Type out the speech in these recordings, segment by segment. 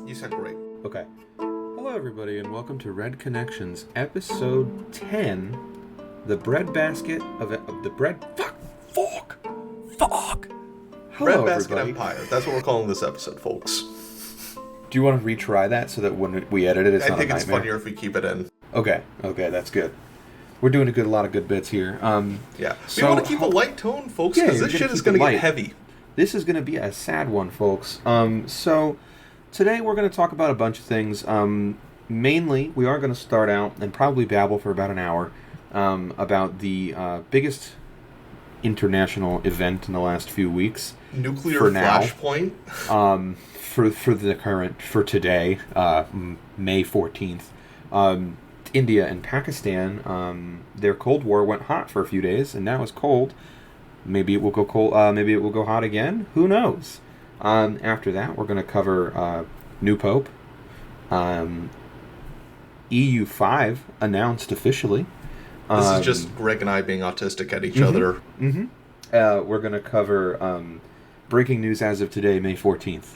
You sound great. Okay. Hello, everybody, and welcome to Red Connections, episode 10, the Breadbasket of the bread. Fuck. Hello, Breadbasket everybody. Empire. That's what we're calling this episode, folks. Do you want to retry that so that when we edit it, it's not a nightmare? I think it's funnier if we keep it in. Okay, that's good. We're doing a lot of good bits here. Yeah. So we want to keep a light tone, folks, because this shit is going to get heavy. This is going to be a sad one, folks. So today we're going to talk about a bunch of things. Mainly, we are going to start out and probably babble for about an hour about the biggest international event in the last few weeks. Nuclear flashpoint. For today, May 14th. India and Pakistan, their Cold War went hot for a few days, and now it's cold. Maybe it will go cold. Maybe it will go hot again. Who knows? After that, we're going to cover new Pope. EU5 announced officially. This is just Greg and I being autistic at each other. Mm-hmm. We're going to cover breaking news as of today, May 14th.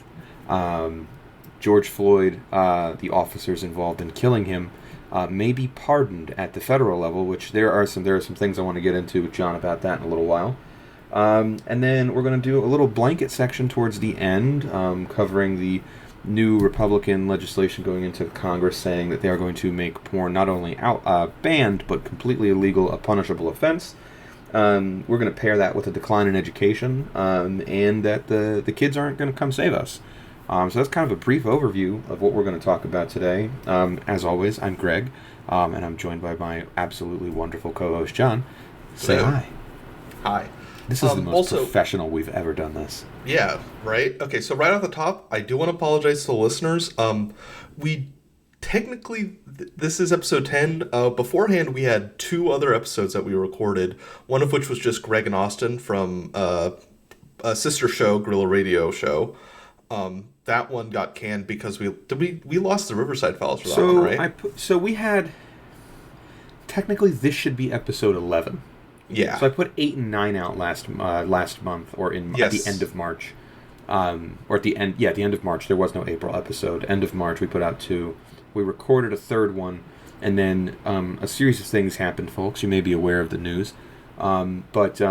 George Floyd, the officers involved in killing him, may be pardoned at the federal level, which there are some things I want to get into with John about that in a little while. And then we're going to do a little blanket section towards the end, covering the new Republican legislation going into Congress saying that they are going to make porn not only banned, but completely illegal, a punishable offense. We're going to pair that with a decline in education, and that the kids aren't going to come save us. So that's kind of a brief overview of what we're going to talk about today. As always, I'm Greg, and I'm joined by my absolutely wonderful co-host, John. Say hi. Hi. This is the most professional we've ever done this. Yeah, right? Okay, so right off the top, I do want to apologize to the listeners. We technically, this is episode 10. Beforehand, we had two other episodes that we recorded, one of which was just Greg and Austin from a sister show, Guerrilla Radio show. That one got canned because we lost the Riverside files for that one, right? So we had, technically this should be episode 11. Yeah. So I put 8 and 9 out last month, or at the end of March, or at the end of March. There was no April episode. End of March, we put out 2. We recorded a third one, and then a series of things happened, folks. You may be aware of the news, but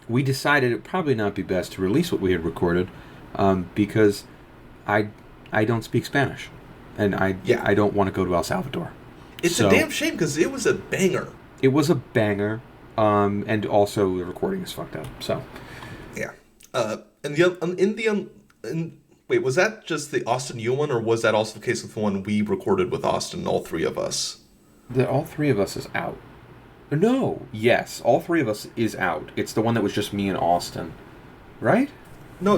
we decided it would probably not be best to release what we had recorded, because I don't speak Spanish, and I don't want to go to El Salvador. It's a damn shame because it was a banger. It was a banger, and also the recording is fucked up. So, yeah. Wait, was that just the Austin U one, or was that also the case with the one we recorded with Austin, all three of us? All three of us is out. No, yes, all three of us is out. It's the one that was just me and Austin, right? No,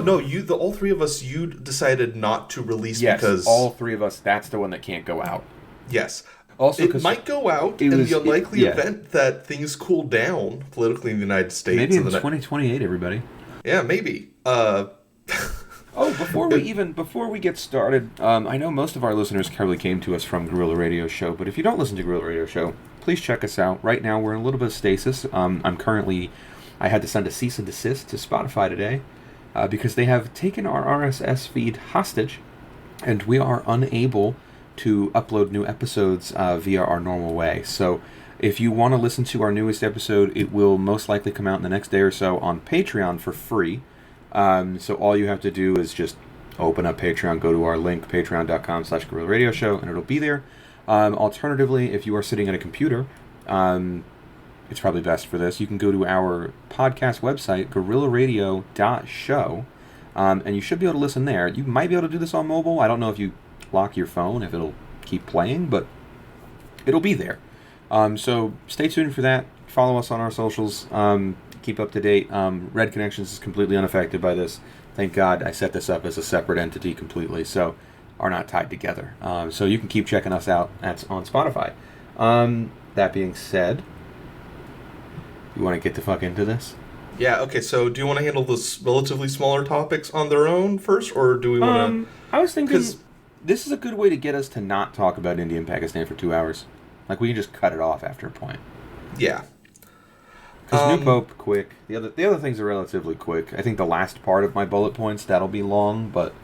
all three of us, you decided not to release because... Yes, all three of us, that's the one that can't go out. Yes. Also, it might go out in the unlikely event that things cool down politically in the United States. Maybe in 2028, everybody. Yeah, maybe. Before we get started, I know most of our listeners probably came to us from Guerrilla Radio Show, but if you don't listen to Guerrilla Radio Show, please check us out. Right now, we're in a little bit of stasis. I had to send a cease and desist to Spotify today, because they have taken our RSS feed hostage, and we are unable to upload new episodes via our normal way. So if you want to listen to our newest episode, it will most likely come out in the next day or so on Patreon for free. So all you have to do is just open up Patreon, go to our link, patreon.com/Guerrilla Radio Show, and it'll be there. Alternatively, if you are sitting at a computer, it's probably best for this. You can go to our podcast website, guerrillaradio.show, and you should be able to listen there. You might be able to do this on mobile. I don't know if you lock your phone, if it'll keep playing, but it'll be there. So stay tuned for that. Follow us on our socials. Keep up to date. Red Connections is completely unaffected by this. Thank God I set this up as a separate entity completely, so are not tied together. So you can keep checking us out on Spotify. That being said, you want to get the fuck into this? Yeah, okay, so do you want to handle this relatively smaller topics on their own first, or do we want to... I was thinking this is a good way to get us to not talk about India and Pakistan for 2 hours. Like, we can just cut it off after a point. Yeah. Because New Pope, quick. The other things are relatively quick. I think the last part of my bullet points, that'll be long, but...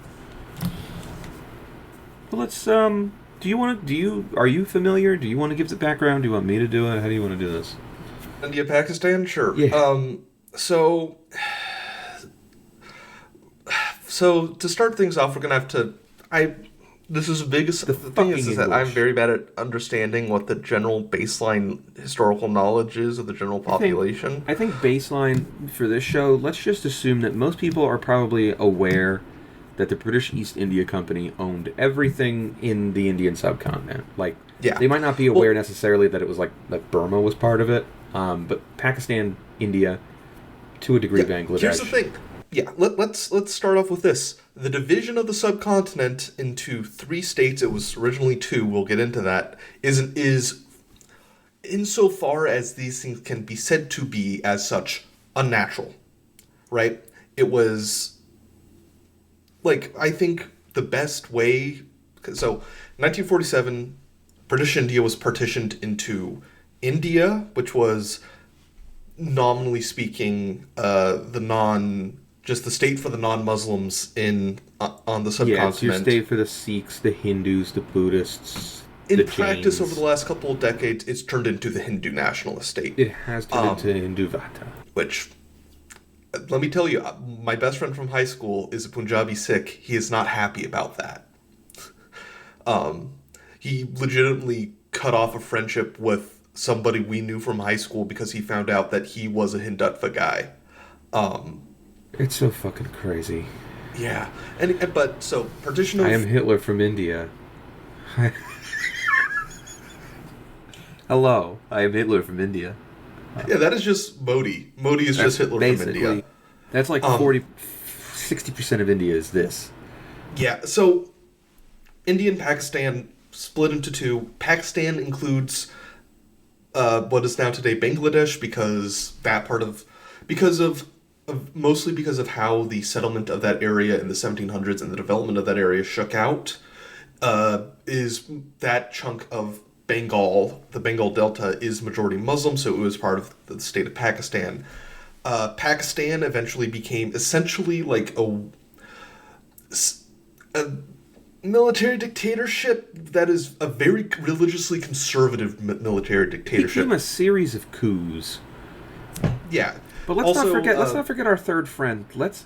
Well, let's. Are you familiar? Do you want to give the background? Do you want me to do it? How do you want to do this? India, Pakistan, sure. Yeah. So so to start things off, we're gonna have to. I This is the thing Fucking is that I'm English. very bad at understanding what the general baseline historical knowledge is of the general population. I think baseline for this show, let's just assume that most people are probably aware that the British East India Company owned everything in the Indian subcontinent. Like, Yeah. they might not be aware Well, necessarily that it was like that Burma was part of it, but Pakistan, India, to a degree, yeah, Bangladesh. here's the thing. Yeah, let's start off with this. The division of the subcontinent into 3 states, it was originally 2, we'll get into that, is insofar as these things can be said to be as such unnatural, right? It was like, I think the best way, so 1947 British India was partitioned into India, which was nominally speaking the non just the state for the non-Muslims in on the Yeah, it's your subcontinent. state for the Sikhs, the Hindus, the Buddhists, In the practice, over Jains. the last couple of decades, it's turned into the Hindu nationalist state, It has turned into Hinduvata. which, let me tell you, my best friend from high school is a Punjabi Sikh. He is not happy about that. He legitimately cut off a friendship with somebody we knew from high school because he found out that he was a Hindutva guy. It's so fucking crazy. Yeah, but so partition of I am Hitler from India. Hello, I am Hitler from India. yeah, that is just Modi. Modi is just Hitler from India. That's like 60% of India is this. Yeah, so India and Pakistan split into 2. Pakistan includes what is now today Bangladesh mostly because of how the settlement of that area in the 1700s and the development of that area shook out. Is that chunk of Bengal, the Bengal Delta, is majority Muslim, so it was part of the state of Pakistan. Pakistan eventually became essentially like a military dictatorship that is a very religiously conservative military It dictatorship. became a series of coups. Yeah. But let's not forget. Let's not forget our third friend. Let's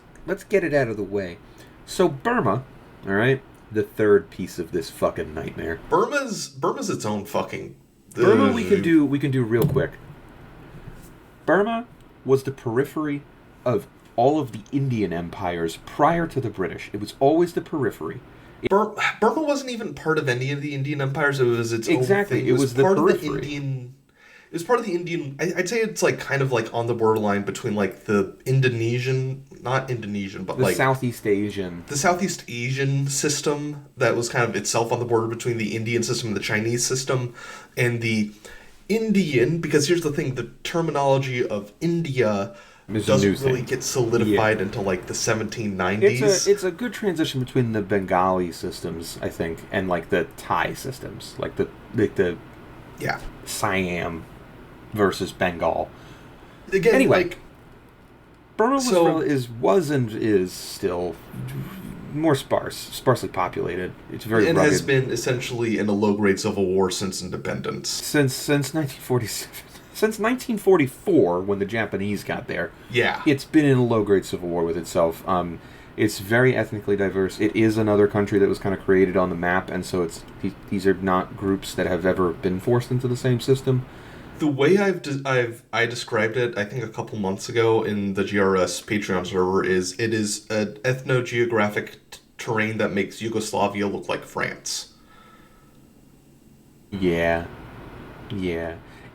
get it out of the way. So Burma, all right, the third piece of this fucking nightmare. Burma's its own fucking. Burma, we can do real quick. Burma was the periphery of all of the Indian empires prior to the British. It was always the periphery. Burma wasn't even part of any of the Indian empires. It was its own Exactly. thing. It was the part periphery. of the Indian. It was part of the Indian. I'd say it's like kind of like on the borderline between like the Indonesian, not Indonesian, but The like Southeast Asian. the Southeast Asian system that was kind of itself on the border between the Indian system and the Chinese system, and the Indian. Because here's the thing: the terminology of India Is a new doesn't really thing. get solidified until like the 1790s. It's a good transition between the Bengali systems, I think, and like the Thai systems, like the Yeah. Siam versus Bengal. Again, Anyway, like Burma So- was and is still more sparsely populated. It's very it rugged. has been essentially in a low-grade civil war since independence. Since 1947, since 1944, when the Japanese got there. Yeah. It's been in a low-grade civil war with itself. It's very ethnically diverse. It is another country that was kind of created on the map, and so these are not groups that have ever been forced into the same system. The way I described it, I think a couple months ago in the GRS Patreon server, is it is an ethno-geographic terrain that makes Yugoslavia look like France. Yeah.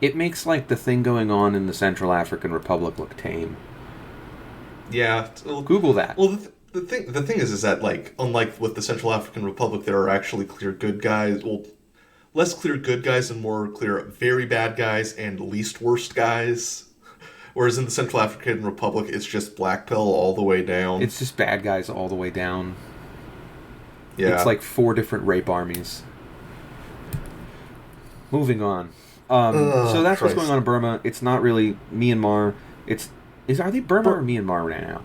It makes like the thing going on in the Central African Republic look tame. Yeah. Google that. Well, the thing is that like unlike with the Central African Republic, there are actually clear good guys. Well, less clear good guys and more clear very bad guys and least worst guys. Whereas in the Central African Republic, it's just black pill all the way down. It's just bad guys all the way down. Yeah. It's like 4 different rape armies. Moving on. So that's what's Christ. going on in Burma. It's not really Myanmar. Are they Burma or Myanmar right now?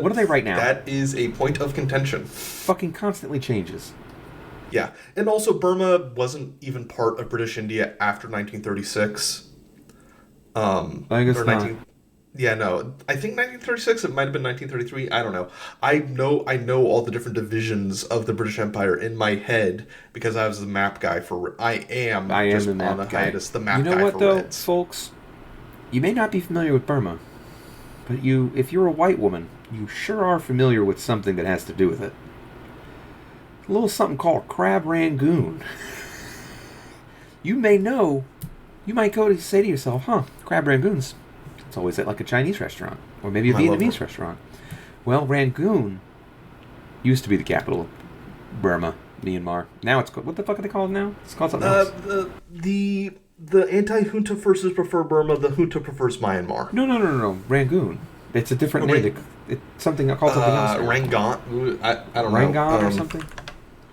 What are they right now? That is a point of contention. Fucking constantly changes. Yeah, and also Burma wasn't even part of British India after 1936. I guess Or not. 19. Yeah, no, I think 1936. It might have been 1933. I don't know. I know all the different divisions of the British Empire in my head because I was the map guy for. I I am am just the on a map guy. hiatus, the You map know guy what, for though, Reds. folks? You may not be familiar with Burma, but if you're a white woman, you sure are familiar with something that has to do with it. A little something called crab rangoon. You may know, you might go to say to yourself, huh, crab rangoons. It's always at like a Chinese restaurant, or maybe a I love Vietnamese restaurant. Well, Rangoon used to be the capital of Burma, Myanmar. Now it's called, what the fuck are they called now? It's called something else. The anti-junta forces prefer Burma. The junta prefers Myanmar. No. Rangoon. It's a different name. It's something called something else now. Rangon. I don't know. Rangon or something.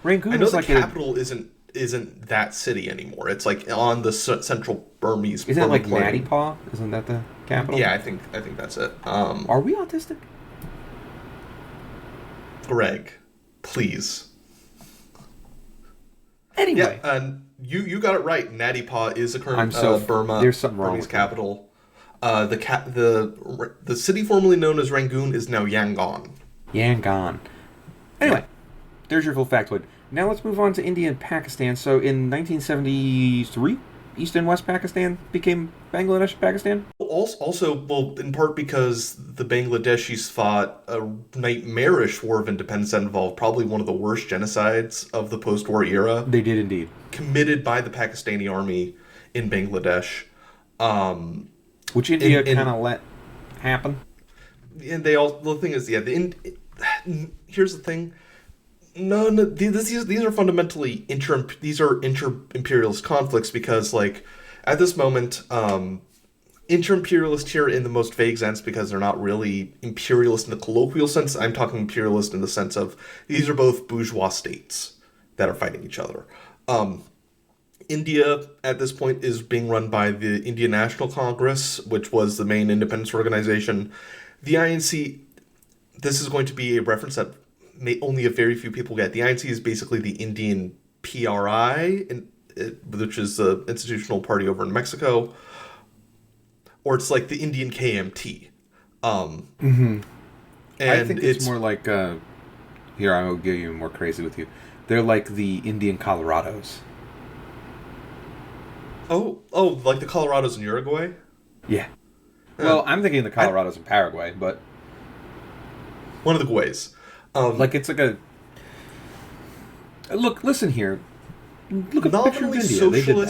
Rangoon I know is the like capital isn't that city anymore. It's like on the central Burmese. Isn't it like plain. Nadipaw? Isn't that the capital? Yeah, I think that's it. Are we autistic? Greg, please. Anyway. Yeah, you got it right. Nadipaw is a current Burma. There's something wrong Burmese with capital. The city formerly known as Rangoon is now Yangon. Yangon. Anyway, there's your full factoid. Now let's move on to India and Pakistan. So in 1973, East and West Pakistan became Bangladesh and Pakistan? Also, well, in part because the Bangladeshis fought a nightmarish war of independence that involved probably one of the worst genocides of the post-war era. They did indeed. Committed by the Pakistani army in Bangladesh. Which India kind of let happen. And the thing is, here's the thing. No, these are fundamentally inter-imperialist conflicts because, like, at this moment, inter-imperialist here in the most vague sense because they're not really imperialist in the colloquial sense. I'm talking imperialist in the sense of these are both bourgeois states that are fighting each other. India, at this point, is being run by the Indian National Congress, which was the main independence organization. The INC, this is going to be a reference that only a very few people get. The INC is basically the Indian PRI, which is the institutional party over in Mexico, or it's like the Indian KMT. And I think it's more like, here, I will get even more crazy with you. They're like the Indian Colorados. Oh, like the Colorados in Uruguay? Yeah. Well, I'm thinking the Colorados in Paraguay, but one of the Guays. Like it's like a look. Listen here. Look at the picture of India.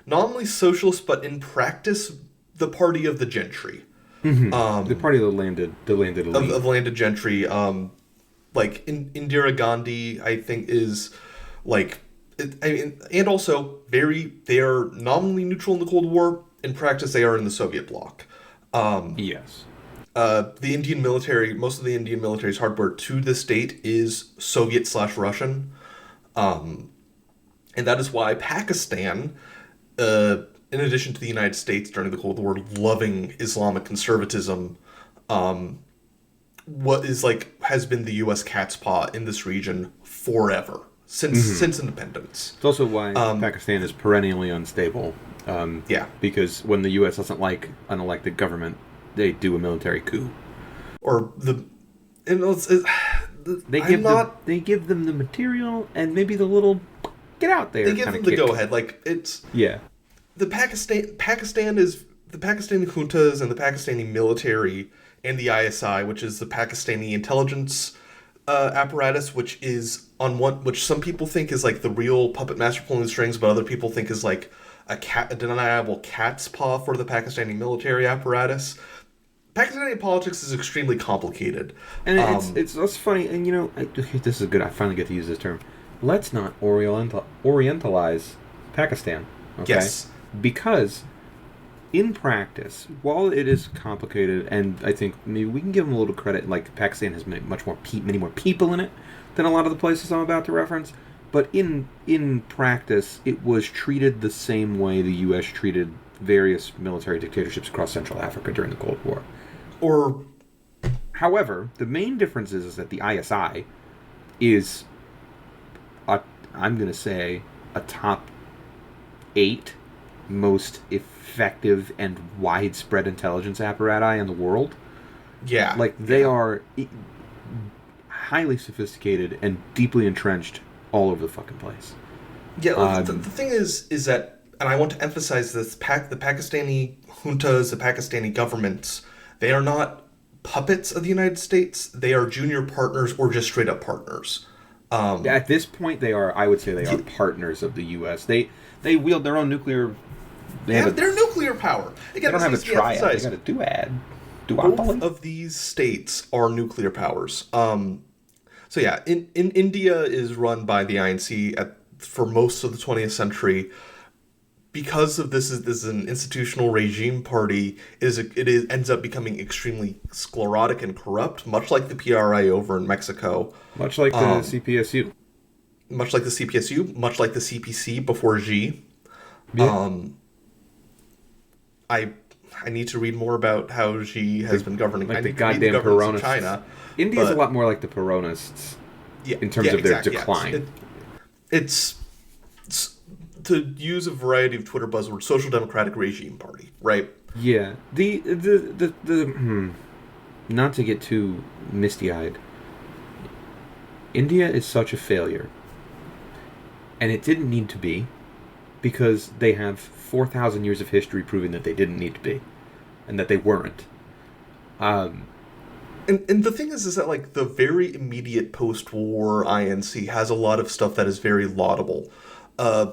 Nominally socialist, but in practice, the party of the gentry. Mm-hmm. The party of the landed elite. Of landed gentry. Like Indira Gandhi, I think is like. And also they are nominally neutral in the Cold War. In practice, they are in the Soviet bloc. Yes. The Indian military, most of the Indian military's hardware to this date is Soviet/Russian. And that is why Pakistan, in addition to the United States during the Cold War, loving Islamic conservatism, has been the U.S. cat's paw in this region forever. Since independence. It's also why Pakistan is perennially unstable. Because when the U.S. doesn't like an elected government, they do a military coup. They give them the material and maybe the little get out there. They give them the go ahead. Like it's the Pakistani juntas and the Pakistani military and the ISI, which is the Pakistani intelligence apparatus, which some people think is like the real puppet master pulling the strings, but other people think is like a deniable cat's paw for the Pakistani military apparatus. Pakistani politics is extremely complicated. And it's funny, and this is good, I finally get to use this term. Let's not orientalize Pakistan, okay? Yes. Because in practice, while it is complicated, and I think maybe we can give them a little credit, like Pakistan has many more people in it than a lot of the places I'm about to reference, but in practice, it was treated the same way the U.S. treated various military dictatorships across Central Africa during the Cold War. However, the main difference is that the ISI is I'm going to say, a top 8 most effective and widespread intelligence apparati in the world. Yeah. Like, they are highly sophisticated and deeply entrenched all over the fucking place. Yeah, the thing is that, and I want to emphasize this, the Pakistani juntas, the Pakistani governments, they are not puppets of the United States. They are junior partners or just straight up partners. At this point, I would say they are partners of the U.S. They wield their own nuclear... They're nuclear power. they Again, don't have a triad. They got a duad. Duopoly. Both of these states are nuclear powers. So yeah, in India is run by the INC for most of the 20th century. Because of this is an institutional regime party, it ends up becoming extremely sclerotic and corrupt, much like the PRI over in Mexico. Much like the CPSU. Much like the CPSU, much like the CPC before Xi. Yeah. I need to read more about how Xi has been governing. Like I the need to read goddamn the governance Peronists. of China. India's a lot more like the Peronists in terms of their decline. Yeah. It's to use a variety of Twitter buzzwords, social democratic regime party, right? Yeah. Not to get too misty-eyed, India is such a failure. And it didn't need to be, because they have 4,000 years of history proving that they didn't need to be, and that they weren't. And the thing is that, like, the very immediate post-war INC has a lot of stuff that is very laudable. A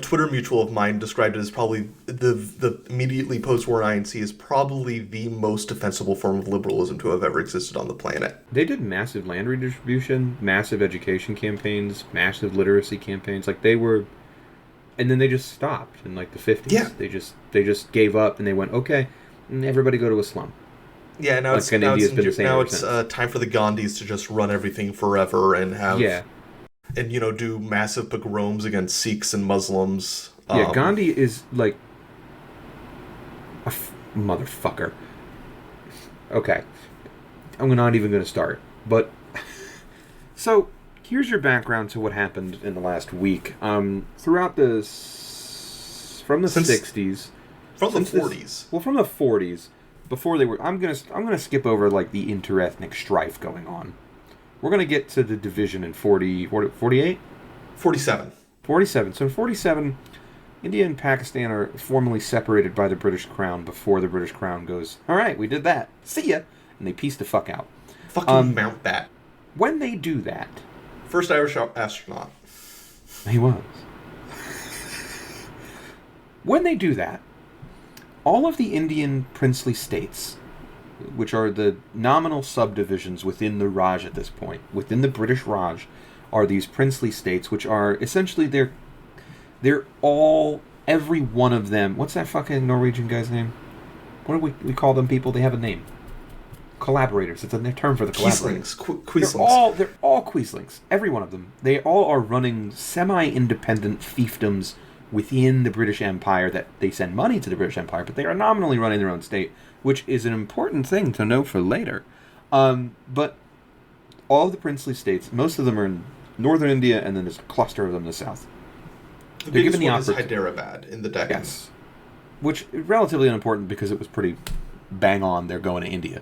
Twitter mutual of mine described it as probably the immediately post-war INC is probably the most defensible form of liberalism to have ever existed on the planet. They did massive land redistribution, massive education campaigns, massive literacy campaigns. Like, they were... And then they just stopped in, like, the 50s. Yeah. They just gave up, and they went, okay, everybody go to a slum. Yeah, now it's time for the Gandhis to just run everything forever and have... Yeah. And, do massive pogroms against Sikhs and Muslims. Yeah, Gandhi is, like, a motherfucker. Okay. I'm not even going to start. But, so, here's your background to what happened in the last week. Throughout from the 60s... From the 40s. From the 40s, before they were... I'm gonna skip over, like, the interethnic strife going on. We're going to get to the division in 48? 47. 47. So in 47, India and Pakistan are formally separated by the British Crown before the British Crown goes, all right, we did that. See ya. And they piece the fuck out. Fucking Mountbatten. When they do that... First Irish astronaut. He was. When they do that, all of the Indian princely states, which are the nominal subdivisions within the Raj at this point, within the British Raj, are these princely states, which are essentially they're all, every one of them. What's that fucking Norwegian guy's name? What do we call them people? They have a name. Collaborators. It's a term for the collaborators. Queeslings. They're all Queeslings. Every one of them. They all are running semi-independent fiefdoms within the British Empire that they send money to the British Empire, but they are nominally running their own state, which is an important thing to know for later. But all of the princely states, most of them are in northern India, and then there's a cluster of them in the south. The biggest one is Hyderabad in the Deccan. Yes. Which is relatively unimportant because it was pretty bang on they're going to India.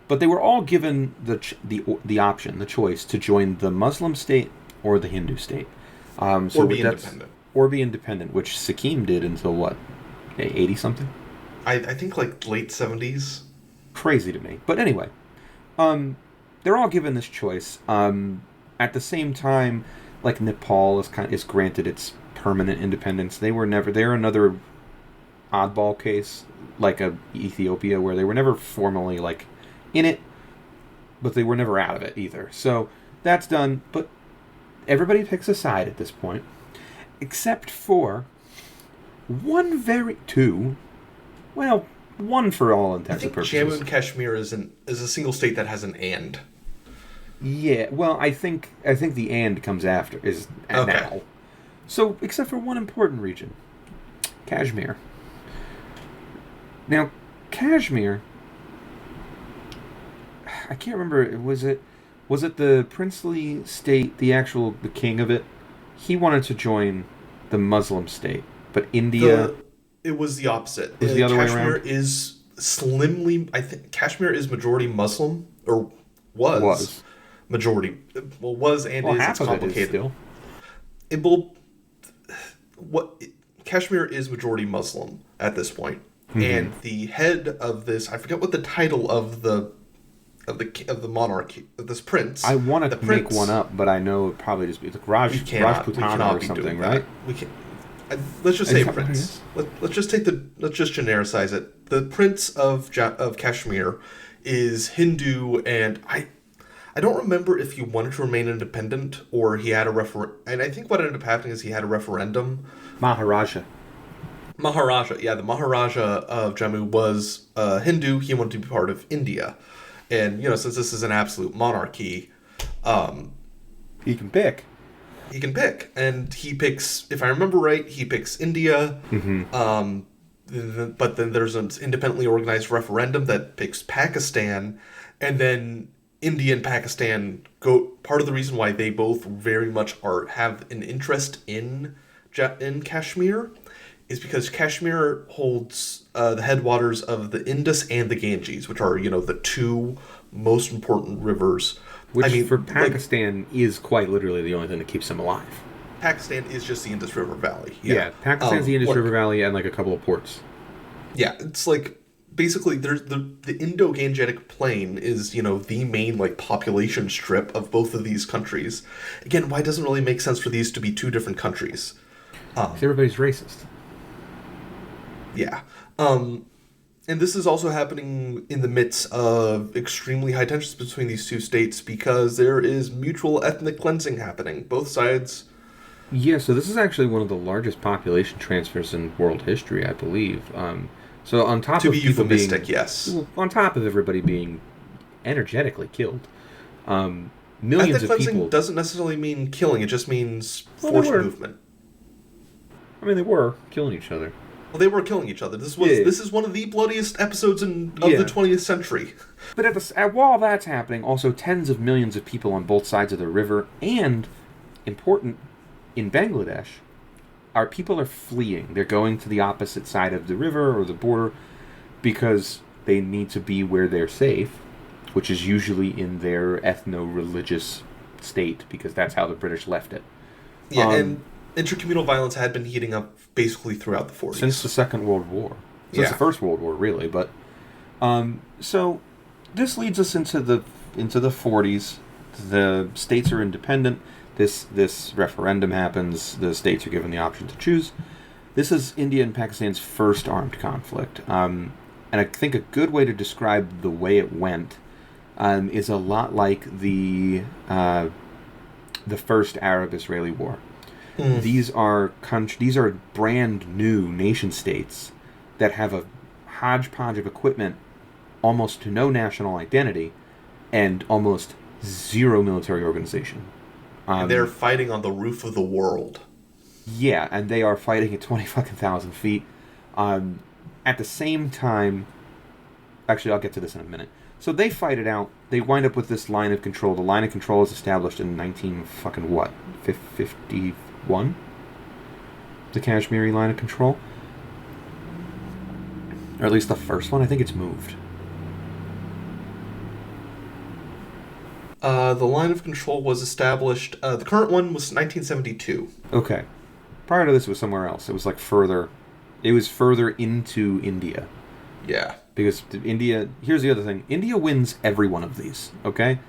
But they were all given the option, the choice, to join the Muslim state or the Hindu state. Or be independent. Or be independent, which Sikkim did until what? 80-something? I think like late 70s. Crazy to me. But anyway, they're all given this choice. At the same time, like Nepal is granted its permanent independence. They're another oddball case, like Ethiopia, where they were never formally like in it, but they were never out of it either. So that's done. But everybody picks a side at this point, except for one for all intents and purposes. Jammu and Kashmir is a single state that has an and. Yeah, well, I think the and comes after now. So, except for one important region, Kashmir. Now, Kashmir, I can't remember. Was it the princely state, the king of it, he wanted to join the Muslim state, but India It was the opposite. was the other way Kashmir around. is slimly. I think Kashmir is majority Muslim, or was Was majority. Well, was and well, is. half It's of it is complicated. still. It will. What Kashmir is majority Muslim at this point, and the head of this. I forget what the title of the monarchy of this prince. I want the to make prince- one up, but I know it probably just be like We cannot Rajputana or be something, doing right? that. We can. Let's just Is say that what it prince. is? Let's just let's just genericize it. The prince of Kashmir is Hindu, and I don't remember if he wanted to remain independent or he had a and I think what ended up happening is he had a referendum. Maharaja. Maharaja, yeah, the Maharaja of Jammu was Hindu. He wanted to be part of India, and since this is an absolute monarchy, He can pick. he can pick, and he picks. If I remember right, he picks India. But then there's an independently organized referendum that picks Pakistan, and then India and Pakistan go. Part of the reason why they both very much have an interest in Kashmir is because Kashmir holds the headwaters of the Indus and the Ganges, which are the two most important rivers. Which for Pakistan is quite literally the only thing that keeps them alive. Pakistan is just the Indus River Valley. Yeah, Pakistan's the Indus River Valley and like a couple of ports. Yeah, it's like basically there's the Indo-Gangetic Plain is the main population strip of both of these countries. Again, why doesn't it really make sense for these to be two different countries? 'Cause everybody's racist. Yeah. And this is also happening in the midst of extremely high tensions between these two states because there is mutual ethnic cleansing happening. Both sides. Yeah, so this is actually one of the largest population transfers in world history, I believe. So on top To of be people euphemistic, being, yes. well, on top of everybody being energetically killed, millions Ethnic of cleansing people. doesn't necessarily mean killing. It just means Well, forced they were. movement. I mean, they were killing each other. Well, they were killing each other. This is one of the bloodiest episodes of Yeah. the 20th century. But while that's happening, also tens of millions of people on both sides of the river, and important in Bangladesh, people are fleeing. They're going to the opposite side of the river or the border because they need to be where they're safe, which is usually in their ethno-religious state, because that's how the British left it. Yeah, and intercommunal violence had been heating up basically throughout the 40s. Since the Second World War. Since the First World War, really. But so this leads us into the 40s. The states are independent. This referendum happens. The states are given the option to choose. This is India and Pakistan's first armed conflict. And I think a good way to describe the way it went is a lot like the first Arab-Israeli War. These are brand new nation states that have a hodgepodge of equipment, almost to no national identity, and almost zero military organization. And they're fighting on the roof of the world. Yeah, and they are fighting at 20,000 feet. At the same time, actually, I'll get to this in a minute. So they fight it out. They wind up with this line of control. The line of control is established in 1951. The Kashmiri line of control, or at least the first one. I think it's moved. The line of control was established. The current one was 1972. Okay. Prior to this, it was somewhere else. It was further. It was further into India. Yeah. Because India. Here's the other thing. India wins every one of these. Okay.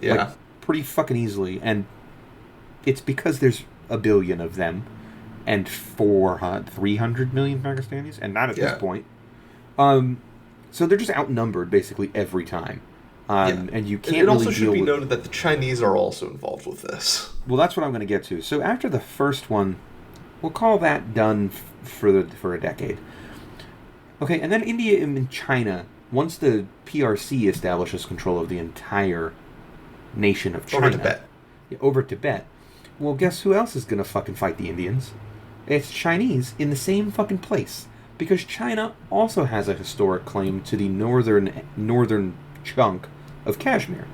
Yeah. Pretty fucking easily, and it's because there's a billion of them, and 300 million Pakistanis, and not at this point. So they're just outnumbered basically every time. And you can't. It also really should deal be with... noted that the Chinese are also involved with this. Well, that's what I'm going to get to. So after the first one, we'll call that done for a decade. Okay, and then India and China, once the PRC establishes control of the entire nation of China. Over Tibet. Yeah, over Tibet. Well, guess who else is going to fucking fight the Indians? It's Chinese in the same fucking place. Because China also has a historic claim to the northern chunk of Kashmir.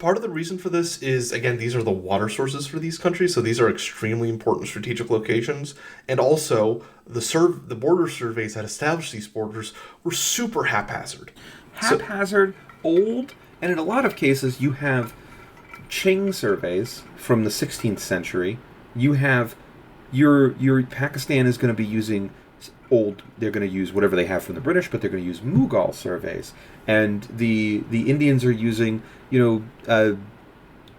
part of the reason for this is, again, these are the water sources for these countries, so these are extremely important strategic locations. And also, the border surveys that established these borders were super haphazard. Haphazard, old, and in a lot of cases, you have Qing surveys from the 16th century. You have your Pakistan is going to be using old. They're going to use whatever they have from the British, but they're going to use Mughal surveys, and the Indians are using the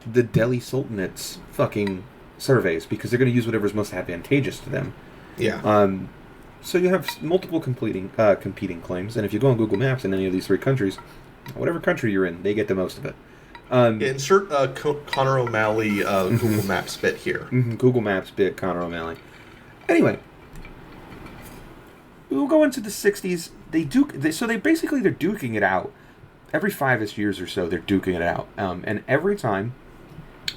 Delhi Sultanate's fucking surveys because they're going to use whatever's most advantageous to them. Yeah. So you have multiple competing claims, and if you go on Google Maps in any of these three countries, whatever country you're in, they get the most of it. Insert Connor O'Malley Google Maps bit here. Google Maps bit Connor O'Malley. Anyway, we'll go into the 60s. They're duking it out. Every 5 years or so, they're duking it out. And every time,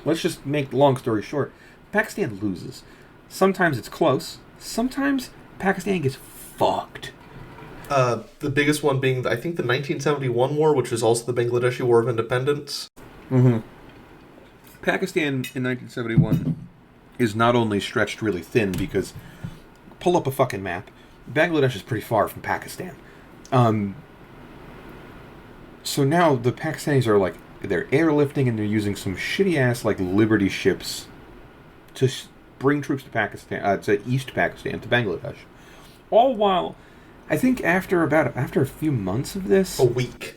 let's just make long story short, Pakistan loses. Sometimes it's close. Sometimes Pakistan gets fucked. The biggest one being, I think, the 1971 war, which is also the Bangladeshi War of Independence. Pakistan in 1971 is not only stretched really thin because, pull up a fucking map, Bangladesh is pretty far from Pakistan. So now the Pakistanis are they're airlifting and they're using some shitty ass Liberty ships to bring troops to Pakistan, to East Pakistan, to Bangladesh. All while, I think after a few months of this, a week.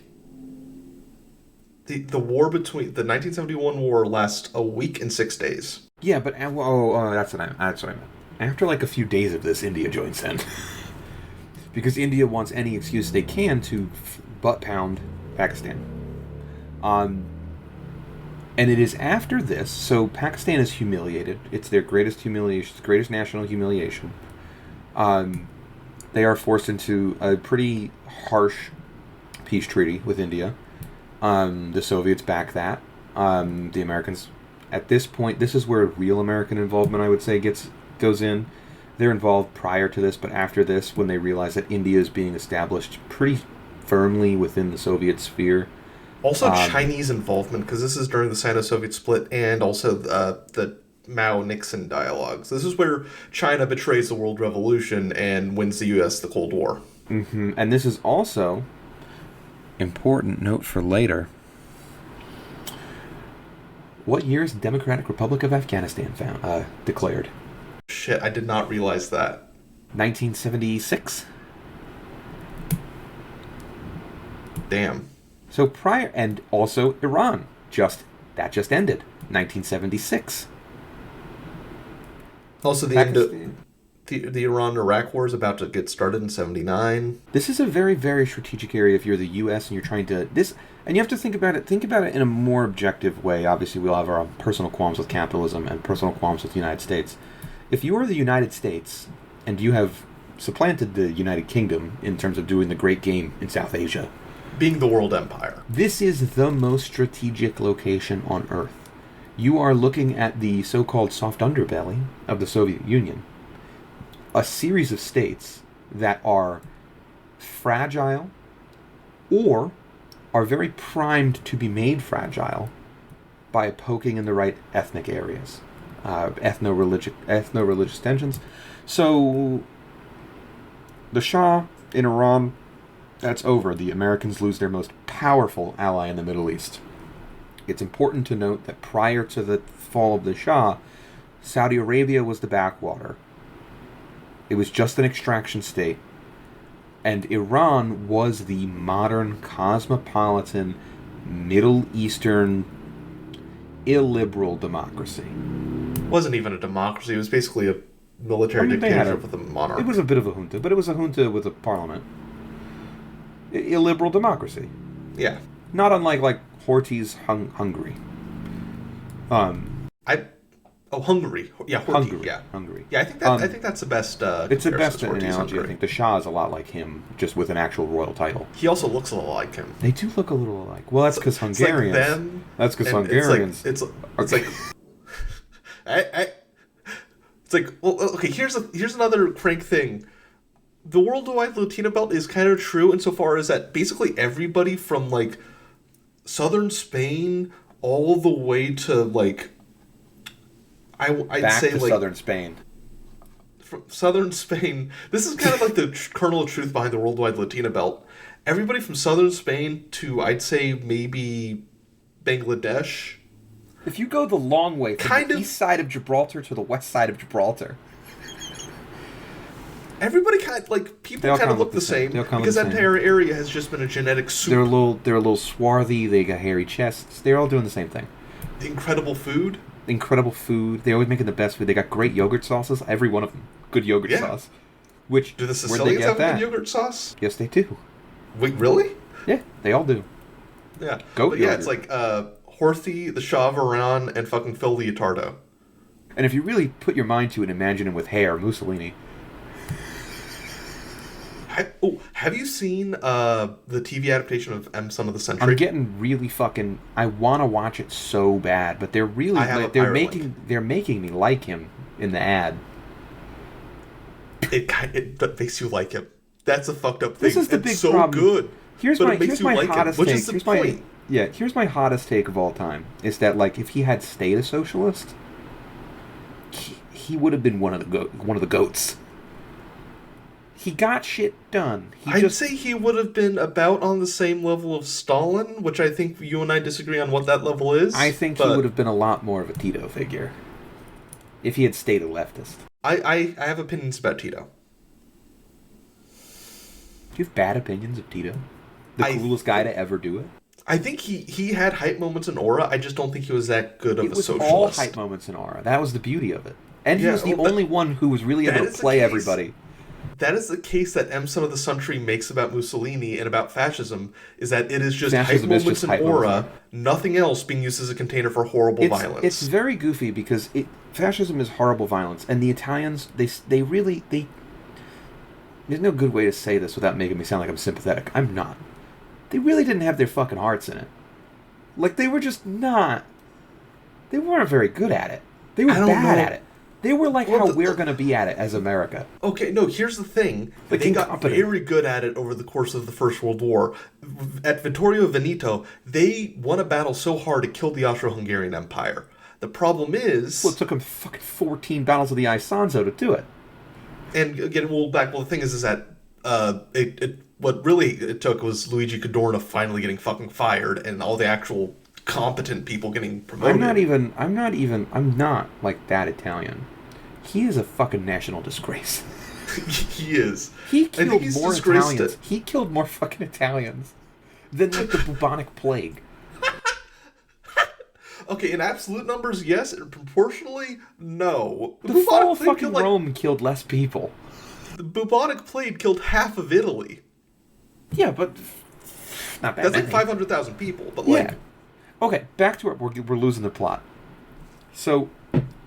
The war between the 1971 war lasts a week and 6 days. Yeah, but that's what I meant. After a few days of this, India joins in because India wants any excuse they can to butt pound Pakistan. And it is after this, so Pakistan is humiliated. It's their greatest humiliation, greatest national humiliation. They are forced into a pretty harsh peace treaty with India. The Soviets back that. The Americans, at this point, this is where real American involvement, I would say, goes in. They're involved prior to this, but after this, when they realize that India is being established pretty firmly within the Soviet sphere. Also Chinese involvement, because this is during the Sino-Soviet split and also the Mao-Nixon dialogues. This is where China betrays the World Revolution and wins the U.S. the Cold War. And this is also, important note for later, what year is the Democratic Republic of Afghanistan declared? Shit, I did not realize that. 1976. Damn. So prior, and also Iran, just ended, 1976. Also, the Iran-Iraq war is about to get started in 79. This is a very, very strategic area if you're the U.S. and you're trying to and you have to think about it in a more objective way. Obviously, we'll have our own personal qualms with capitalism and personal qualms with the United States. If you are the United States and you have supplanted the United Kingdom in terms of doing the great game in South Asia, being the world empire, this is the most strategic location on Earth. You are looking at the so-called soft underbelly of the Soviet Union, a series of states that are fragile or are very primed to be made fragile by poking in the right ethnic areas, ethno-religious tensions. So the Shah in Iran, that's over. The Americans lose their most powerful ally in the Middle East. It's important to note that prior to the fall of the Shah, Saudi Arabia was the backwater. It was just an extraction state. And Iran was the modern, cosmopolitan, Middle Eastern, illiberal democracy. It wasn't even a democracy. It was basically a military dictatorship with a monarch. It was a bit of a junta, but it was a junta with a parliament. Illiberal democracy. Yeah. Not unlike Horthy's Hungary. Hungary. Yeah, Horthy. Yeah, Hungary. Yeah, I think that's the best. It's the best analogy. Hungary. I think the Shah is a lot like him, just with an actual royal title. He also looks a little like him. They do look a little alike. Well, that's because Hungarians. It's like them. That's because Hungarians. It's like. It's like, well, okay. Here's another crank thing. The worldwide Latino belt is kind of true insofar as that basically everybody from southern Spain all the way to like I'd Back say to like southern Spain. from southern Spain. This is kind of like the kernel of truth behind the worldwide Latina belt. Everybody from southern Spain to I'd say maybe Bangladesh. If you go the long way from Kind the of- east side of Gibraltar to the west side of Gibraltar, Everybody kind of like people kind of look the same They all kinda because look that the same. entire area has just been a genetic soup. they're a little swarthy. They got hairy chests. They're all doing the same thing. Incredible food. Incredible food. They're always making the best food. They got great yogurt sauces. Every one of them, good yogurt Yeah. sauce. Which Do the where'd they Sicilians get have a that? good yogurt sauce? Yes, they do. Wait, really? Yeah, they all do. Yeah. Goat but yeah, yogurt. it's like Horthy, the Shah of Iran, and fucking Phil Leotardo. And if you really put your mind to it, imagine him with hair, Mussolini. Have you seen the TV adaptation of M Son of the Century? I'm getting really fucking. I want to watch it so bad, but they're really I have a they're pirate making link. they're making me like him in the ad. It makes you like him. That's a fucked up thing. This is the It's big so problem. good. Here's but my it makes here's you my like hottest him, which take. is the Here's point. here's my hottest take of all time. Is that like if he had stayed a socialist, he would have been one of the goats. He got shit done. I'd say he would have been about on the same level of Stalin, which I think you and I disagree on what that level is. I think he would have been a lot more of a Tito figure if he had stayed a leftist. I have opinions about Tito. Do you have bad opinions of Tito? The coolest guy to ever do it? I think he had hype moments in Aura. I just don't think he was that good of It a was socialist. all hype moments in Aura. That was the beauty of it. And he Yeah, was the well, only one who was really that able is to the play case. everybody. That is the case that M Son of the Century makes about Mussolini and about fascism, is that it is just Fascism hype is moments just in hype Aura, moments. nothing else being used as a container for horrible violence. It's very goofy because fascism is horrible violence, and the Italians they really there's no good way to say this without making me sound like I'm sympathetic. I'm not. They really didn't have their fucking hearts in it. Like they were just not. They weren't very good at it. They were I don't bad know. at it. They were like Well, how we're going to be at it as America. Okay, no, here's the thing. Like They got incompetent. very good at it over the course of the First World War. At Vittorio Veneto, they won a battle so hard it killed the Austro-Hungarian Empire. The problem is... Well, it took them fucking 14 battles of the Isonzo to do it. And again, the thing is that what really it took was Luigi Cadorna finally getting fucking fired and all the actual competent people getting promoted. I'm not like that Italian. He is a fucking national disgrace. He is. He I think killed he's more disgraced Italians. it. He killed more fucking Italians than like the bubonic plague. Okay, in absolute numbers, yes. And proportionally, no. The fall of plague fucking killed, like, Rome killed less people. The bubonic plague killed half of Italy. Yeah, but not that That's many. like 500,000 people. But Yeah. like, Okay, back to it. We're losing the plot. So,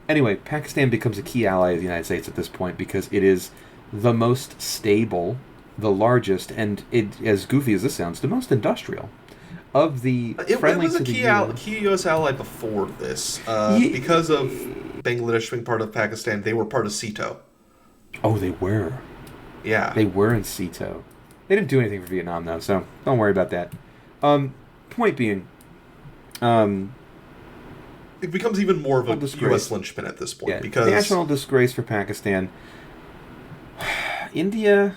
anyway, Pakistan becomes a key ally of the United States at this point because it is the most stable, the largest, and as goofy as this sounds, the most industrial of the it friendly was to a the key, UN. key U.S. ally before this. Ye- Because of Bangladesh being part of Pakistan, they were part of SEATO. Oh, they were. Yeah. They were in SEATO. They didn't do anything for Vietnam, though, so don't worry about that. Point being, It becomes even more of a disgrace. U.S. linchpin at this point yeah, because national disgrace for Pakistan. India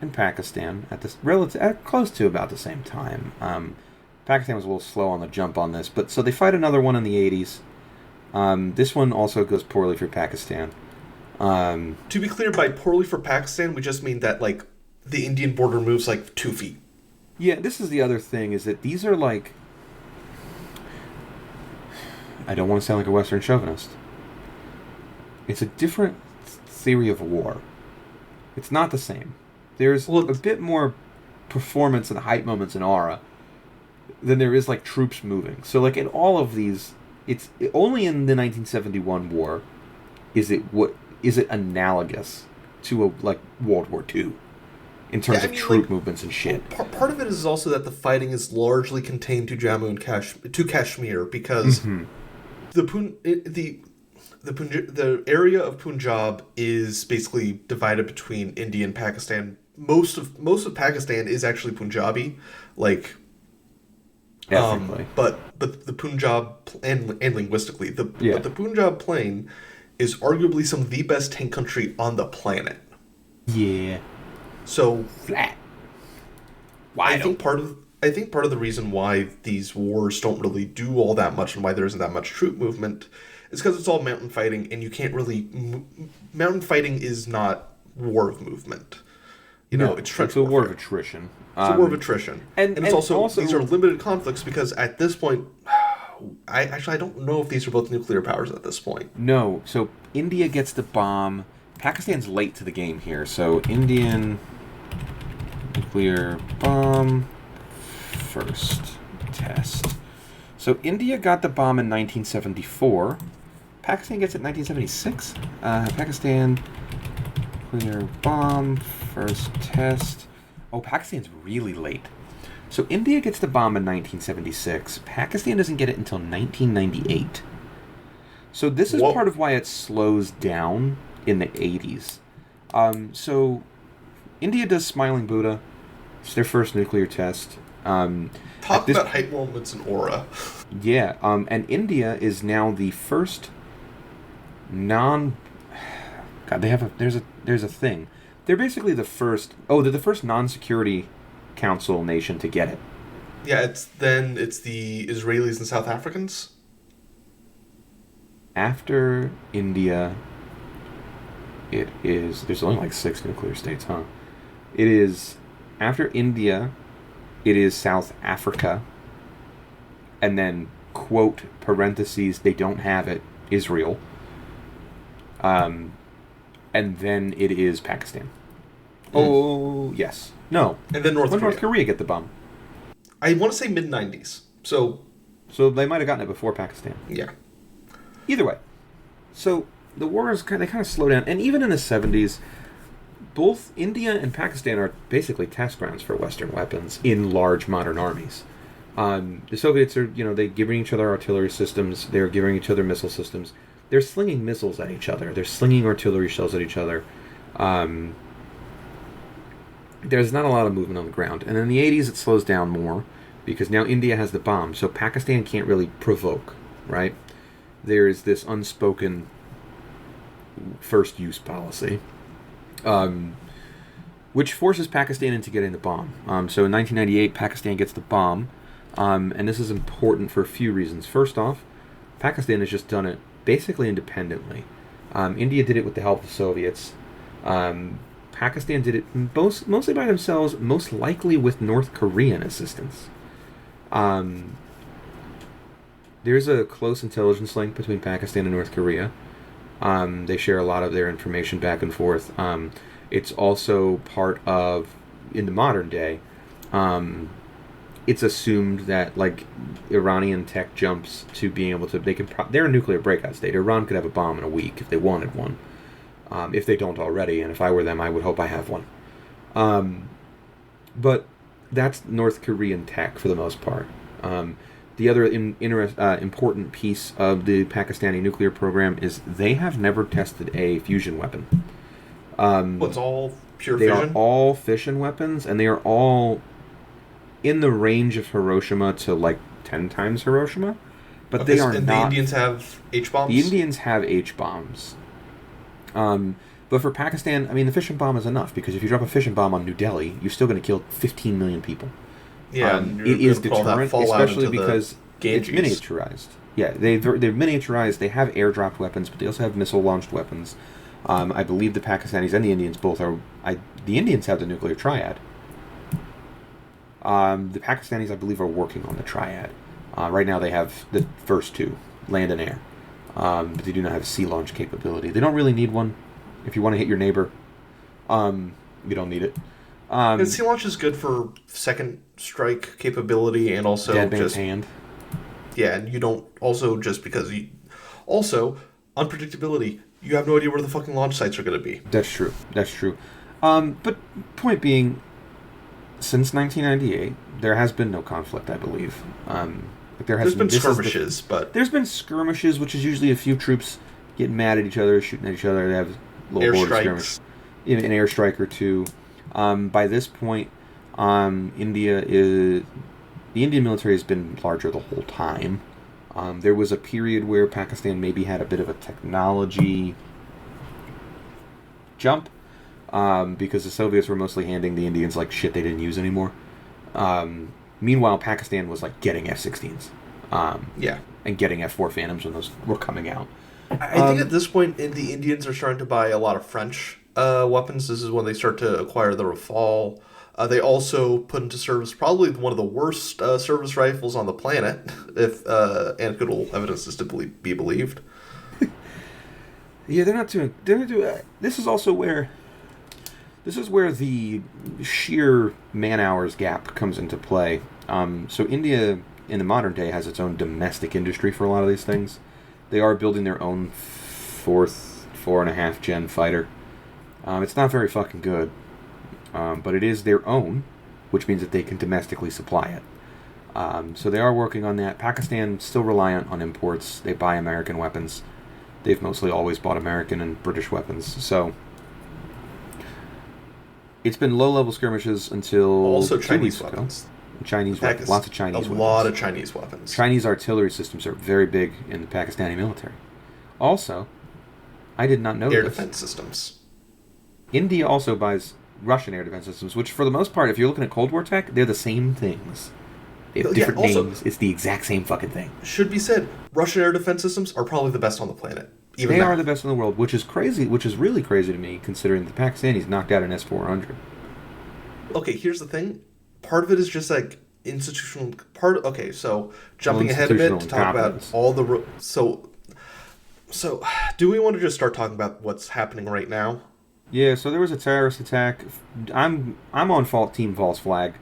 and Pakistan at this close to about the same time. Pakistan was a little slow on the jump on this, but so they fight another one in the 80s. This one also goes poorly for Pakistan. to be clear, by poorly for Pakistan, we just mean that like the Indian border moves like 2 feet. Yeah, this is the other thing, is that these are like... I don't want to sound like a Western chauvinist. It's a different theory of war. It's not the same. There's a bit more performance and hype moments in Aura than there is like troops moving. So like in all of these, it's only in the 1971 war is it analogous to a like World War II in terms of troop movements and shit. Part of it is also that the fighting is largely contained to Jammu and Kashmir because the area of Punjab is basically divided between India and Pakistan. Most of Pakistan is actually Punjabi. Like Ethically. But the Punjab and linguistically, Yeah. the Punjab Plain is arguably some of the best tank country on the planet. Yeah. So Flat. I Wide think open. part of the reason why these wars don't really do all that much and why there isn't that much troop movement is because it's all mountain fighting, and you can't really mountain fighting is not war of movement. No, It's trench it's a war of warfare. attrition. It's a war of attrition, And it's also also these are limited conflicts because at this point, I don't know if these are both nuclear powers at this point. no. So India gets the bomb. Pakistan's late to the game here. So Indian nuclear bomb first test. So India got the bomb in 1974. Pakistan gets it in 1976. Pakistan nuclear bomb first test. Oh, Pakistan's really late. So India gets the bomb in 1976. Pakistan doesn't get it until 1998. So this is Whoa. part of why it slows down in the 80s. So India does Smiling Buddha. It's their first nuclear test. Talk about hype moments and aura. Yeah, and India is now the first non. God, they have a there's a thing. They're basically the first. Oh, they're the first non-security council nation to get it. Yeah, it's the Israelis and South Africans. After India, it is. There's only like 6 nuclear states, huh? It is after India. It is South Africa, and then quote parentheses they don't have it Israel. And then it is Pakistan. Oh yes, no. And then North When Korea. North Korea get the bomb? I want to say mid-90s. So They might have gotten it before Pakistan. yeah. Either way, so the wars kind of slow down, and even in the 70s, both India and Pakistan are basically test grounds for Western weapons in large modern armies. The Soviets are, they're giving each other artillery systems. They're giving each other missile systems. They're slinging missiles at each other. They're slinging artillery shells at each other. There's not a lot of movement on the ground. And in the 80s, it slows down more because now India has the bomb, so Pakistan can't really provoke, right? There's this unspoken first use policy, which forces Pakistan into getting the bomb. So in 1998, Pakistan gets the bomb, and this is important for a few reasons. First off, Pakistan has just done it basically independently. India did it with the help of the Soviets. Pakistan did it mostly by themselves, most likely with North Korean assistance. There's a close intelligence link between Pakistan and North Korea. They share a lot of their information back and forth. It's also part of, in the modern day, it's assumed that like Iranian tech jumps to being able to, they're a nuclear breakout state. Iran could have a bomb in a week if they wanted one, if they don't already. And if I were them, I would hope I have one. But that's North Korean tech for the most part. The other important piece of the Pakistani nuclear program is they have never tested a fusion weapon. It's all pure They fission? are all fission weapons, and they are all in the range of Hiroshima to like 10 times Hiroshima. But Okay, they are and not. the Indians have H-bombs? The Indians have H-bombs. But for Pakistan, I mean, the fission bomb is enough, because if you drop a fission bomb on New Delhi, you're still going to kill 15 million people. Yeah, It is deterrent, especially because it's Ganges. miniaturized. Yeah, they're miniaturized. They have airdropped weapons, but they also have missile-launched weapons. I believe the Pakistanis and the Indians both are... the Indians have the nuclear triad. The Pakistanis, I believe, are working on the triad. Right now they have the first two, land and air. But they do not have a sea launch capability. They don't really need one. If you want to hit your neighbor, you don't need it. And sea launch is good for second strike capability and also Dead man's just... hand. Yeah, and you don't... Also, just because you... Also, unpredictability. You have no idea where the fucking launch sites are going to be. That's true. That's true. But point being, since 1998, there has been no conflict, I believe. There's been skirmishes, but... There's been skirmishes, which is usually a few troops getting mad at each other, shooting at each other. They have little border skirmish. An airstrike or two. By this point, India is... the Indian military has been larger the whole time. There was a period where Pakistan maybe had a bit of a technology jump, because the Soviets were mostly handing the Indians like shit they didn't use anymore. Meanwhile, Pakistan was like getting F-16s, Yeah. and getting F-4 Phantoms when those were coming out. I think at this point, the Indians are starting to buy a lot of French weapons. This is when they start to acquire the Rafale. They also put into service probably one of the worst service rifles on the planet, if anecdotal evidence is to be believed. Yeah, they're not doing. This is also where. This is where the sheer man-hours gap comes into play. So India, in the modern day, has its own domestic industry for a lot of these things. They are building their own 4.5 gen fighter. It's not very fucking good, but it is their own, which means that they can domestically supply it. So they are working on that. Pakistan still reliant on imports. They buy American weapons. They've mostly always bought American and British weapons. So it's been low-level skirmishes until Also 2 Chinese weeks weapons. ago. Chinese weapons. Lots of Chinese weapons. A lot of Chinese weapons. Chinese artillery systems are very big in the Pakistani military. Also, I did not know Air this. defense systems. India also buys Russian air defense systems, which for the most part, if you're looking at Cold War tech, they're the same things. They have different names. It's the exact same fucking thing. Should be said, Russian air defense systems are probably the best on the planet. They are the best in the world, which is crazy, which is really crazy to me, considering the Pakistanis knocked out an S-400. Okay, here's the thing. Part of it is just like institutional part. Okay, so jumping ahead a bit to talk about all the so do we want to just start talking about what's happening right now? Yeah, so there was a terrorist attack. I'm on Team False Flag.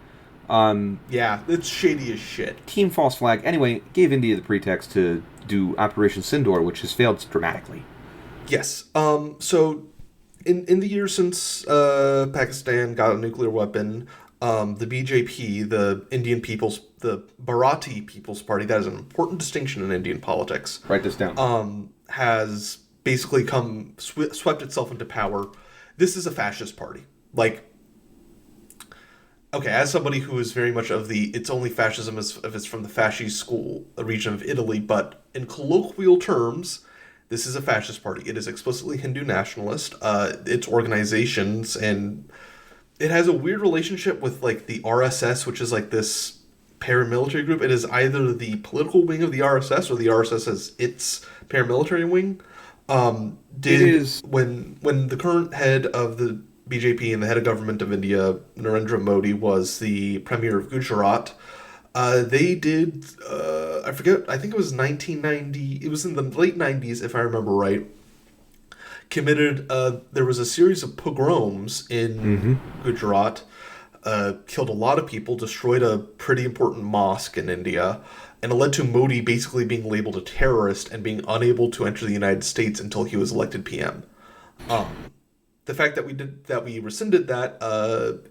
Yeah, it's shady as shit. Team False Flag, anyway, gave India the pretext to do Operation Sindoor, which has failed dramatically. Yes. So in the years since Pakistan got a nuclear weapon, the BJP, the Bharati People's Party, that is an important distinction in Indian politics. Write this down. Has basically swept itself into power. This is a fascist party. Like, okay, as somebody who is very much of it's only fascism if it's from the fascist school, a region of Italy, but in colloquial terms, this is a fascist party. It is explicitly Hindu nationalist. Its organizations, and it has a weird relationship with like the RSS, which is like this paramilitary group. It is either the political wing of the RSS or the RSS as its paramilitary wing. When the current head of the BJP and the head of government of India, Narendra Modi, was the premier of Gujarat, they did, I forget, I think it was 1990, it was in the late 90s, if I remember right, there was a series of pogroms in Gujarat, killed a lot of people, destroyed a pretty important mosque in India, and it led to Modi basically being labeled a terrorist and being unable to enter the United States until he was elected PM. The fact that we rescinded that,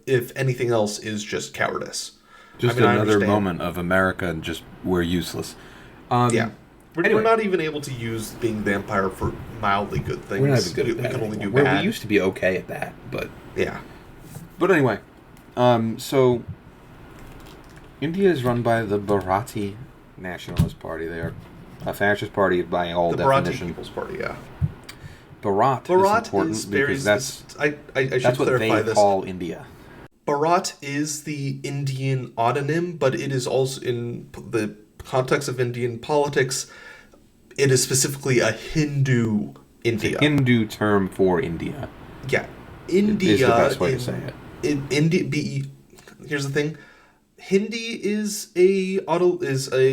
if anything else, is just cowardice. Just another moment of America and just we're useless. Yeah. We're not even able to use being the empire for mildly good things. We're not even good at that. We can only do bad. We used to be okay at that, but... Yeah. But anyway, so India is run by the Bharati Nationalist Party. They are a fascist party by all definition. The Bharati People's Party, yeah. Bharat is important because that's what they call India. Bharat is the Indian autonym, but it is also, in the context of Indian politics, it is specifically a Hindu India. It's a Hindu term for India. Yeah. India is the best way to say it. Here's the thing. Hindi is a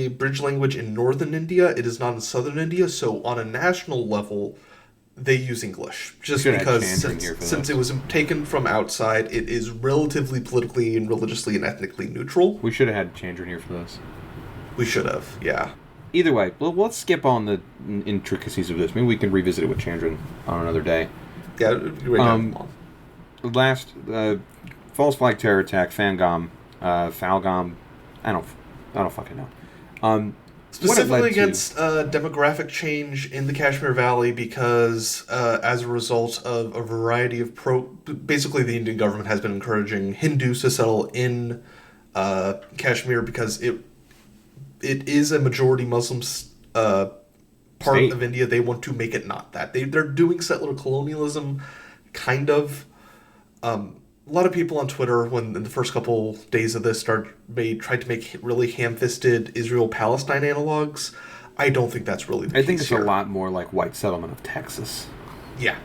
bridge language in northern India. It is not in southern India, so on a national level, they use English. Just because since it was taken from outside, it is relatively politically and religiously and ethnically neutral. We should have had Chandran here for this. We should have, yeah. Either way, let's skip on the intricacies of this. Maybe we can revisit it with Chandran on another day. Yeah, right last false flag terror attack, Falgam, I don't fucking know. Specifically against demographic change in the Kashmir Valley because as a result of a variety of basically the Indian government has been encouraging Hindus to settle in Kashmir because it is a majority Muslim part State. of India. They want to make it not that. They're doing settler colonialism, kind of. A lot of people on Twitter, when in the first couple days of this tried to make really ham-fisted Israel-Palestine analogs. I don't think that's really the case. I think it's here. a lot more like white settlement of Texas. Yeah.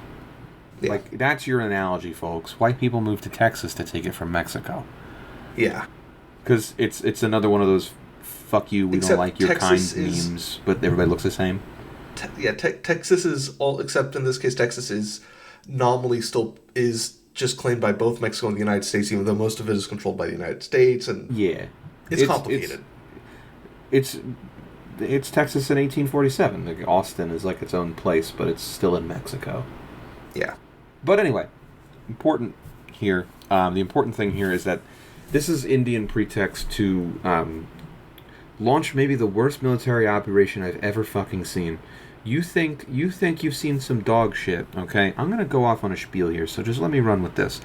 Like, that's your analogy, folks. White people moved to Texas to take it from Mexico. Yeah. Because it's another one of those fuck you, we Except don't like your Texas kind is- memes, but everybody looks the same. Texas is all, except in this case, Texas is nominally still is just claimed by both Mexico and the United States, even though most of it is controlled by the United States, and Yeah. it's complicated. It's Texas in 1847. Like, Austin is like its own place, but it's still in Mexico. Yeah. But anyway, important here. The important thing here is that this is Indian pretext to launch maybe the worst military operation I've ever fucking seen. You think you've seen some dog shit, okay? I'm gonna go off on a spiel here, so just let me run with this.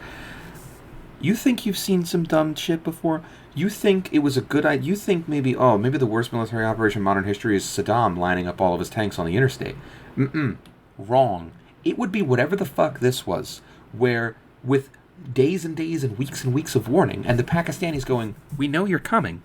You think you've seen some dumb shit before? You think it was a good idea? You think maybe the worst military operation in modern history is Saddam lining up all of his tanks on the interstate? Wrong. It would be whatever the fuck this was, where with days and days and weeks of warning, and the Pakistanis going, we know you're coming.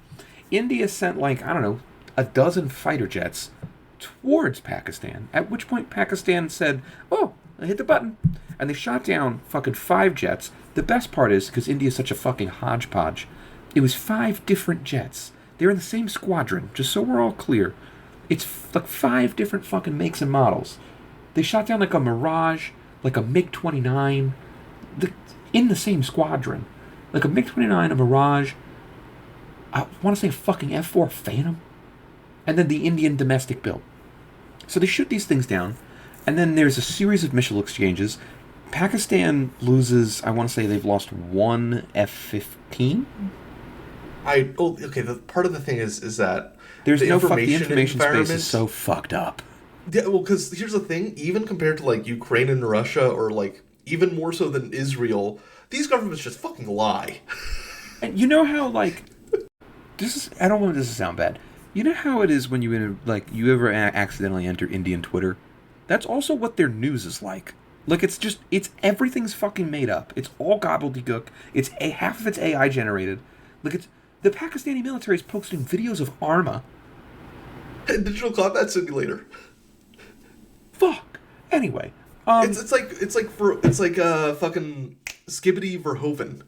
India sent, like, I don't know, a dozen fighter jets towards Pakistan, at which point Pakistan said, oh, I hit the button. And they shot down fucking 5 jets. The best part is, because India is such a fucking hodgepodge, it was 5 different jets. They're in the same squadron, just so we're all clear. It's like 5 different fucking makes and models. They shot down like a Mirage, like a MiG-29, in the same squadron. Like a MiG-29, a Mirage, I want to say a fucking F-4 Phantom, and then the Indian domestic build. So they shoot these things down, and then there's a series of missile exchanges. Pakistan loses, I want to say they've lost 1 F-15? Okay, the part of the thing is that There's the no fuck, the information space environment is so fucked up. Yeah, well, because here's the thing, even compared to, like, Ukraine and Russia, or, like, even more so than Israel, these governments just fucking lie. And you know how, like, I don't want this to sound bad. You know how it is when you ever accidentally enter Indian Twitter? That's also what their news is like. Like, it's everything's fucking made up. It's all gobbledygook. Half of it's AI generated. Like, the Pakistani military is posting videos of Arma. Digital combat simulator. Fuck. Anyway, it's like fucking Skibbity Verhoeven.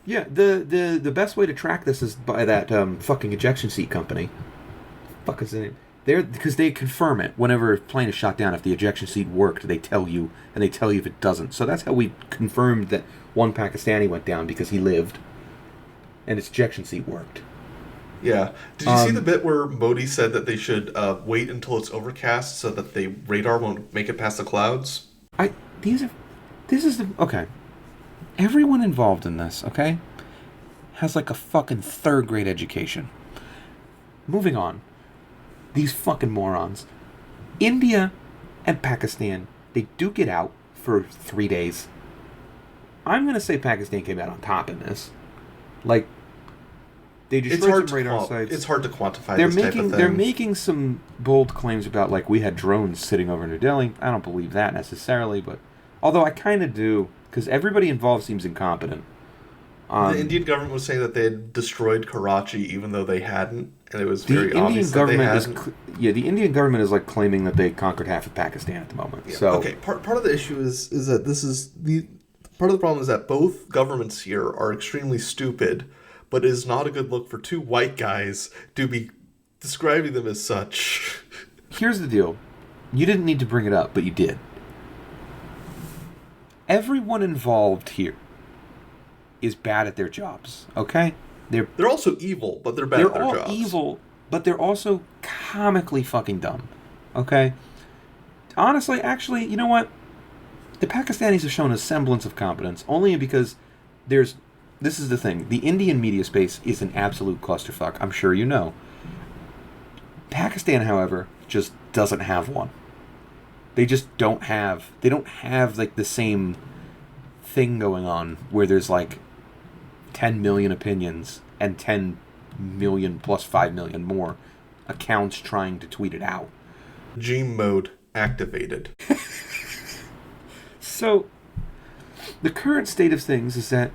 Yeah, the best way to track this is by that fucking ejection seat company. Fuck is the name? Because they confirm it whenever a plane is shot down. If the ejection seat worked, they tell you, and they tell you if it doesn't. So that's how we confirmed that one Pakistani went down, because he lived, and his ejection seat worked. Yeah. Did you see the bit where Modi said that they should wait until it's overcast so that the radar won't make it past the clouds? Okay. Everyone involved in this, okay, has like a fucking 3rd grade education. Moving on. These fucking morons. India and Pakistan, they duke it out for 3 days. I'm going to say Pakistan came out on top in this. Like, they destroyed some radar sites. It's hard to quantify this type of thing. They're making some bold claims about, like, we had drones sitting over New Delhi. I don't believe that necessarily, but although I kind of do, because everybody involved seems incompetent. The Indian government was saying that they had destroyed Karachi, even though they hadn't, and it was very obvious that they hadn't. The Indian government is like claiming that they conquered half of Pakistan at the moment. Yeah. So okay, part of the issue is that this is part of the problem is that both governments here are extremely stupid, but it is not a good look for 2 white guys to be describing them as such. Here's the deal. You didn't need to bring it up, but you did. Everyone involved here is bad at their jobs, okay? They're also evil, but they're bad at their jobs. They're all evil, but they're also comically fucking dumb, okay? Honestly, actually, you know what? The Pakistanis have shown a semblance of competence, only because this is the thing. The Indian media space is an absolute clusterfuck, I'm sure you know. Pakistan, however, just doesn't have one. They don't have like the same thing going on where there's like 10 million opinions and 10 million plus 5 million more accounts trying to tweet it out. Gene mode activated. So, the current state of things is that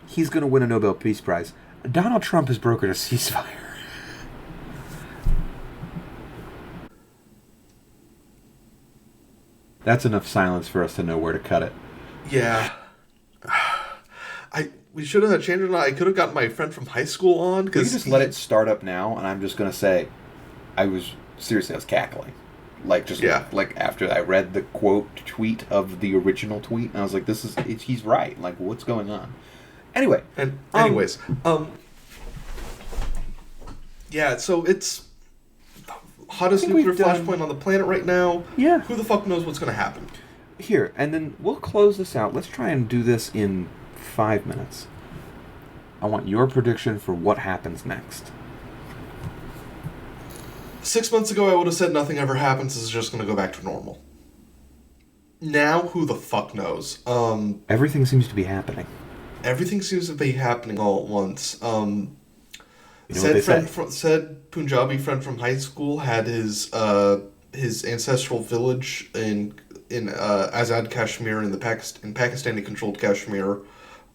he's going to win a Nobel Peace Prize. Donald Trump has brokered a ceasefire. That's enough silence for us to know where to cut it. Yeah. We should have changed it. I could have gotten my friend from high school on. We can just let it start up now, and I'm just going to say, I was cackling. Like after I read the quote tweet of the original tweet, and I was like, he's right. Like, what's going on? Anyway. Yeah, so it's hottest nuclear flashpoint on the planet right now. Yeah. Who the fuck knows what's going to happen? Here, and then we'll close this out. Let's try and do this in 5 minutes. I want your prediction for what happens next. 6 months ago, I would have said nothing ever happens. This is just going to go back to normal. Now, who the fuck knows? Everything seems to be happening. Everything seems to be happening all at once. Said Punjabi friend from high school had his ancestral village in Azad Kashmir in Pakistani controlled Kashmir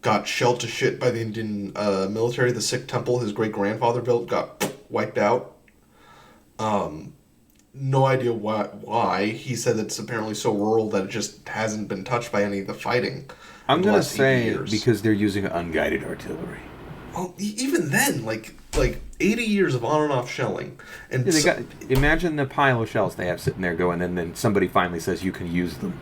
got shelled to shit by the Indian military. The Sikh temple his great grandfather built got wiped out. No idea why. He said that it's apparently so rural that it just hasn't been touched by any of the fighting. I'm going to say because they're using unguided artillery. Well, even then, like 80 years of on and off shelling. And imagine the pile of shells they have sitting there going, and then somebody finally says you can use them.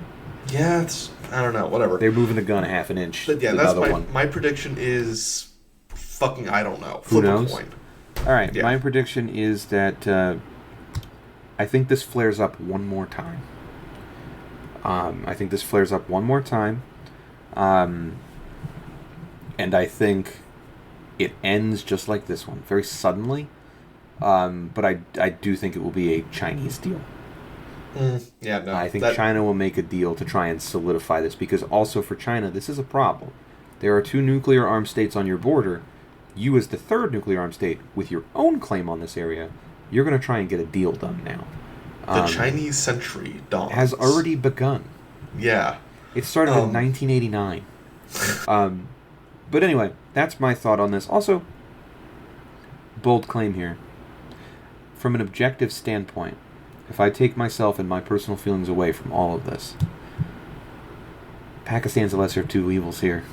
Yeah, I don't know, whatever. They're moving the gun a half an inch. But yeah, that's my prediction is fucking I don't know. Who knows? A coin. All right, yeah. My prediction is that I think this flares up one more time. And I think it ends just like this one, very suddenly. But I do think it will be a Chinese deal. Yeah, no. I think China will make a deal to try and solidify this, because also for China, this is a problem. There are 2 nuclear-armed states on your border. You, as the 3rd nuclear-armed state, with your own claim on this area, you're going to try and get a deal done now. The Chinese century dawns. Has already begun. Yeah. It started in 1989. But anyway, that's my thought on this. Also, bold claim here. From an objective standpoint, if I take myself and my personal feelings away from all of this, Pakistan's the lesser of 2 evils here.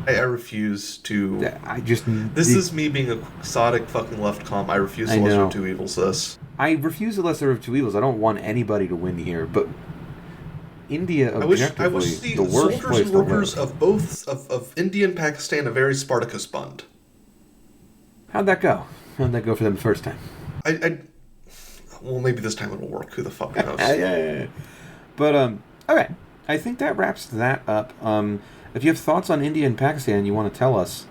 I refuse to... This is me being a quixotic fucking left comm. I refuse the lesser of 2 evils this. I refuse the lesser of 2 evils. I don't want anybody to win here, but India, objectively, I wish the worst soldiers place and workers of both of India and Pakistan a very Spartacus bund. How'd that go? How'd that go for them the first time? Well, maybe this time it'll work. Who the fuck knows? Yeah. But, okay. I think that wraps that up. If you have thoughts on India and Pakistan you want to tell us,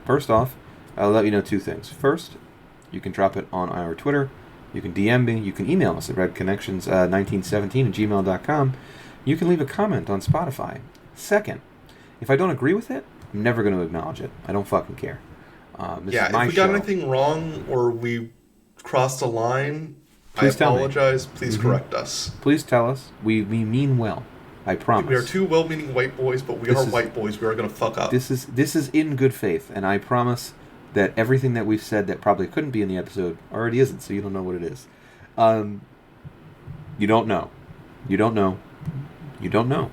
first off, I'll let you know 2 things. First, you can drop it on our Twitter. You can DM me. You can email us at redconnections1917@gmail.com. You can leave a comment on Spotify. Second, if I don't agree with it, I'm never going to acknowledge it. I don't fucking care. This is my if we show. got anything wrong or we crossed a line, please I apologize. Please correct us. Please tell us. We mean well. I promise. We are 2 well-meaning white boys, but we are white boys. We are going to fuck up. This is in good faith, and I promise that everything that we've said that probably couldn't be in the episode already isn't, so you don't know what it is. You don't know. You don't know. You don't know.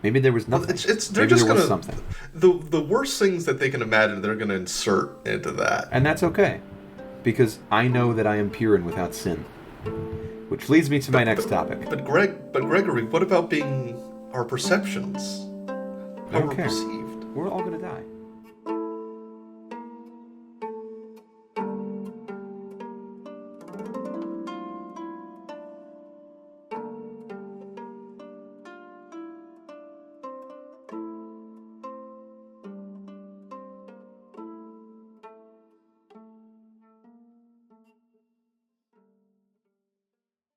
Maybe there was nothing. They're Maybe just there was gonna, something. The worst things that they can imagine, they're going to insert into that. And that's okay, because I know that I am pure and without sin. Which leads me to my next topic. But Gregory, what about being our perceptions? How we're perceived? We're all going to die.